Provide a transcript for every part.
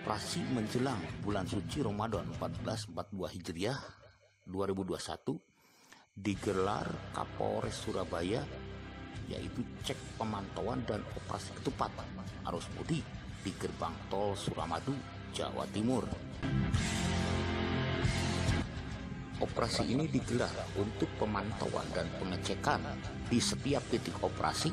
operasi menjelang bulan suci Ramadan 1442 Hijriah 2021 digelar Kapolres Surabaya, yaitu cek pemantauan dan operasi ketupat arus mudik di gerbang tol Suramadu, Jawa Timur. Operasi ini digelar untuk pemantauan dan pengecekan di setiap titik operasi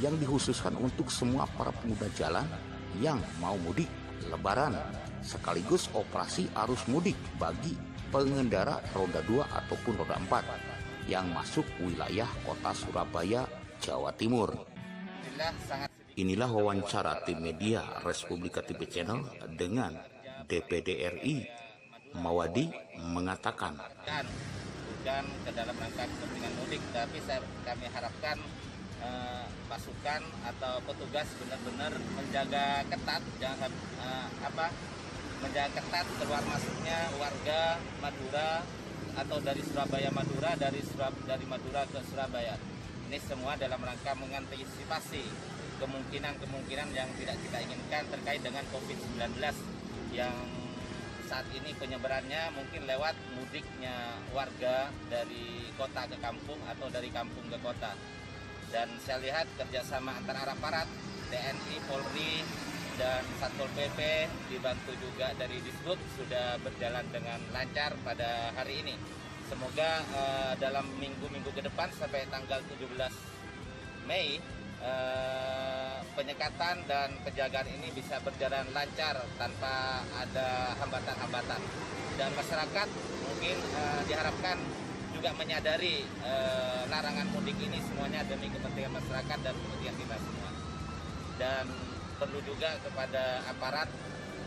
yang dikhususkan untuk semua para pengguna jalan yang mau mudik Lebaran, sekaligus operasi arus mudik bagi pengendara roda 2 ataupun roda 4 yang masuk wilayah kota Surabaya, Jawa Timur. Inilah wawancara tim media Respublika TV Channel dengan DPD RI. Mawadi mengatakan, bukan ke dalam rangka kepentingan mudik, tapi kami harapkan pasukan atau petugas benar-benar menjaga ketat, menjaga ketat keluar masuknya warga Madura atau dari Surabaya Madura, dari Madura ke Surabaya. Ini semua dalam rangka mengantisipasi kemungkinan yang tidak kita inginkan terkait dengan COVID-19 yang saat ini penyebarannya mungkin lewat mudiknya warga dari kota ke kampung atau dari kampung ke kota. Dan saya lihat kerjasama antara aparat TNI, Polri, dan Satpol PP dibantu juga dari Disbud sudah berjalan dengan lancar pada hari ini. Semoga dalam minggu-minggu ke depan sampai tanggal 17 Mei penyekatan dan penjagaan ini bisa berjalan lancar tanpa ada hambatan-hambatan. Dan masyarakat mungkin diharapkan juga menyadari larangan mudik ini semuanya demi kepentingan masyarakat dan kepentingan kita semua. Dan perlu juga kepada aparat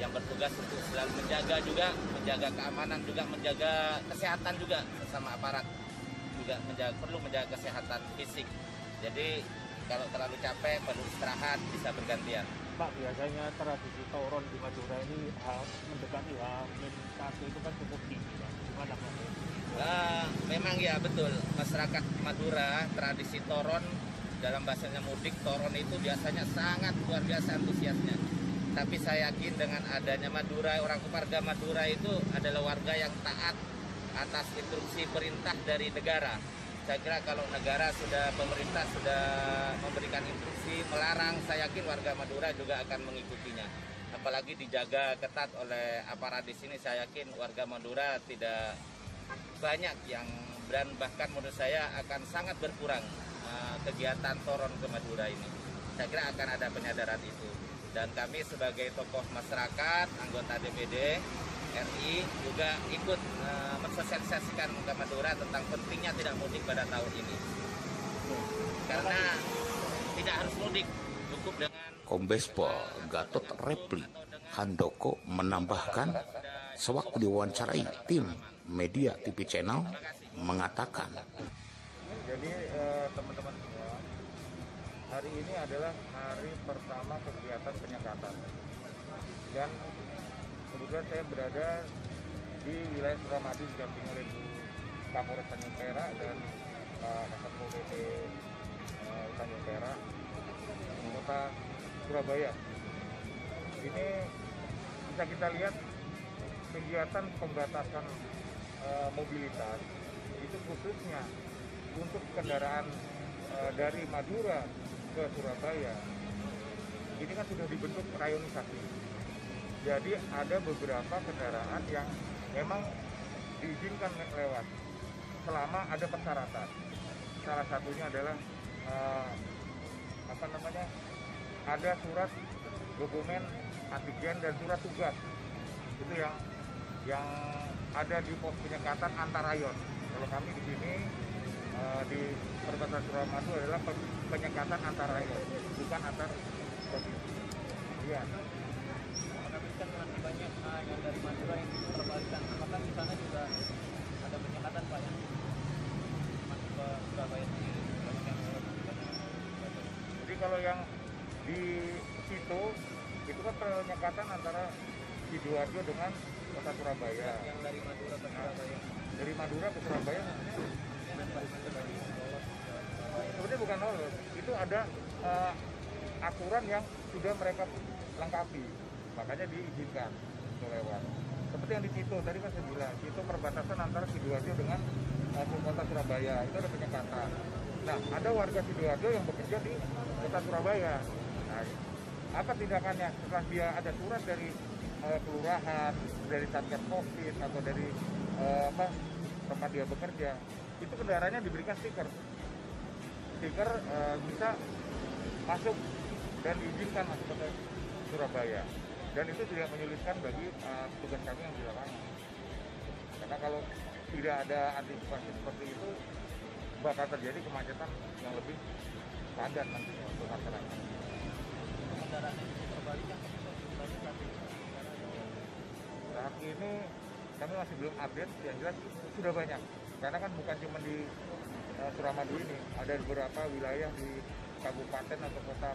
yang bertugas untuk selalu menjaga keamanan juga, menjaga kesehatan juga sesama aparat juga perlu menjaga kesehatan fisik. Jadi kalau terlalu capek perlu istirahat, bisa bergantian. Pak, biasanya tradisi toron di Madura ini mendekati H-1 itu kan cukup tinggi, Pak. Gimana Pak? Memang ya betul, masyarakat Madura tradisi toron dalam bahasanya mudik, toron itu biasanya sangat luar biasa antusiasnya. Tapi saya yakin dengan adanya Madura, orang warga Madura itu adalah warga yang taat atas instruksi perintah dari negara. Saya kira kalau pemerintah sudah memberikan instruksi melarang, saya yakin warga Madura juga akan mengikutinya. Apalagi dijaga ketat oleh aparat di sini, saya yakin warga Madura tidak banyak yang, dan bahkan menurut saya akan sangat berkurang kegiatan toron ke Madura ini. Saya kira akan ada penyadaran itu. Dan kami sebagai tokoh masyarakat, anggota DPD RI juga ikut mensosialisasikan ke Madura tentang pentingnya tidak mudik pada tahun ini. Karena tidak harus mudik, cukup dengan... Kombes Pol Gatot Repli Handoko menambahkan, sewaktu diwawancarai tim media TV Channel mengatakan, jadi teman-teman semua, hari ini adalah hari pertama kegiatan penyekatan, dan kemudian saya berada di wilayah Suramadu didampingi oleh Bu Kapolres Tanjung Perak dan Pak Satpol PP Tanjung Perak, Kota Surabaya. Ini bisa kita lihat kegiatan pembatasan mobilitas itu khususnya untuk kendaraan dari Madura ke Surabaya. Ini kan sudah dibentuk rayonisasi. Jadi ada beberapa kendaraan yang memang diizinkan lewat selama ada persyaratan. Salah satunya adalah ada surat dokumen antigen dan surat tugas. Itu yang ada di pos penyekatan antar rayon. Kalau kami di sini di perbatasan Suramadu adalah penyekatan antar rayon, bukan antar provinsi. Iya. Tapi kan masih banyak yang dari Madura yang diperbalikan. Apakah di sana juga ada penyekatan Pak yang masuk ke Surabaya sendiri? Banyak yang Jadi kalau yang di situ itu kan penyekatan antara Sidoarjo dengan kota Surabaya. Yang dari Madura ke Surabaya. Dari Madura ke Surabaya sebenarnya bukan lolos. Itu ada aturan yang sudah mereka lengkapi. makanya diizinkan untuk lewat. Seperti yang di situ tadi kan saya bilang, itu perbatasan antara Sidoarjo dengan kota Surabaya, itu ada penyekatan. Nah, ada warga Sidoarjo yang bekerja di kota Surabaya. Nah, apa tindakannya setelah dia ada surat dari kelurahan, dari Satgas Covid atau dari tempat dia bekerja, itu kendaraannya diberikan stiker bisa masuk dan diizinkan masuk ke Surabaya, dan itu tidak menyulitkan bagi tugas kami yang di lapangan, karena kalau tidak ada antisipasi seperti itu bakal terjadi kemacetan yang lebih padat nantinya untuk masyarakat. Kendaraan yang diperbalikkan Saat ini kami masih belum update, yang jelas sudah banyak, karena kan bukan cuma di Suramadu ini, ada beberapa wilayah di kabupaten atau kota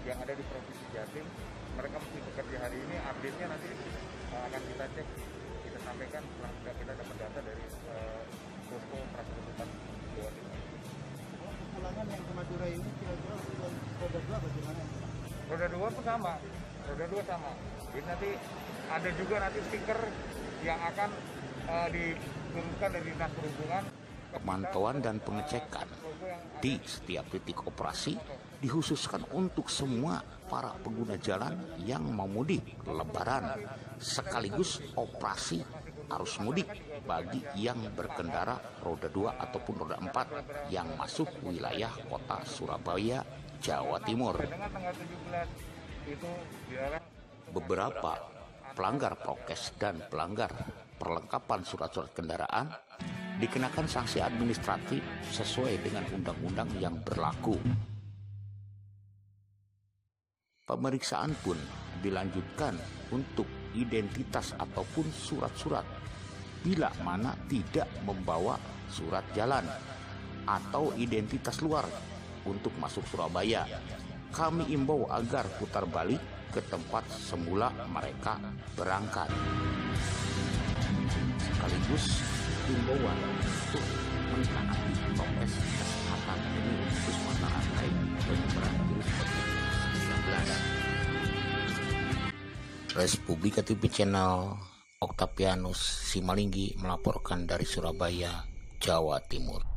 yang ada di Provinsi Jatim. Mereka mesti bekerja hari ini, update-nya nanti akan kita cek, kita sampaikan setelah kita dapat data dari posko prakerumunan Jawa Timur. Pulangan yang ke Madura ini kira-kira roda 2 bagaimana? Roda 2 pun sama, roda 2 sama. Jadi nanti ada juga nanti stiker yang akan diturunkan dari Dinas Perhubungan. Pemantauan dan pengecekan di setiap titik operasi dikhususkan untuk semua para pengguna jalan yang mau mudik Lebaran, sekaligus operasi arus mudik bagi yang berkendara roda 2 ataupun roda 4 yang masuk wilayah kota Surabaya, Jawa Timur. Beberapa pelanggar prokes dan pelanggar perlengkapan surat-surat kendaraan dikenakan sanksi administratif sesuai dengan undang-undang yang berlaku. Pemeriksaan pun dilanjutkan untuk identitas ataupun surat-surat bila mana tidak membawa surat jalan atau identitas luar untuk masuk Surabaya. Kami imbau agar putar balik ke tempat semula mereka berangkat. Sekaligus himbauan untuk mentaati prokes kesehatan ini untuk mata rantai penyebaran virus COVID-19. Republika TV Channel, Octavianus Simalinggi melaporkan dari Surabaya, Jawa Timur.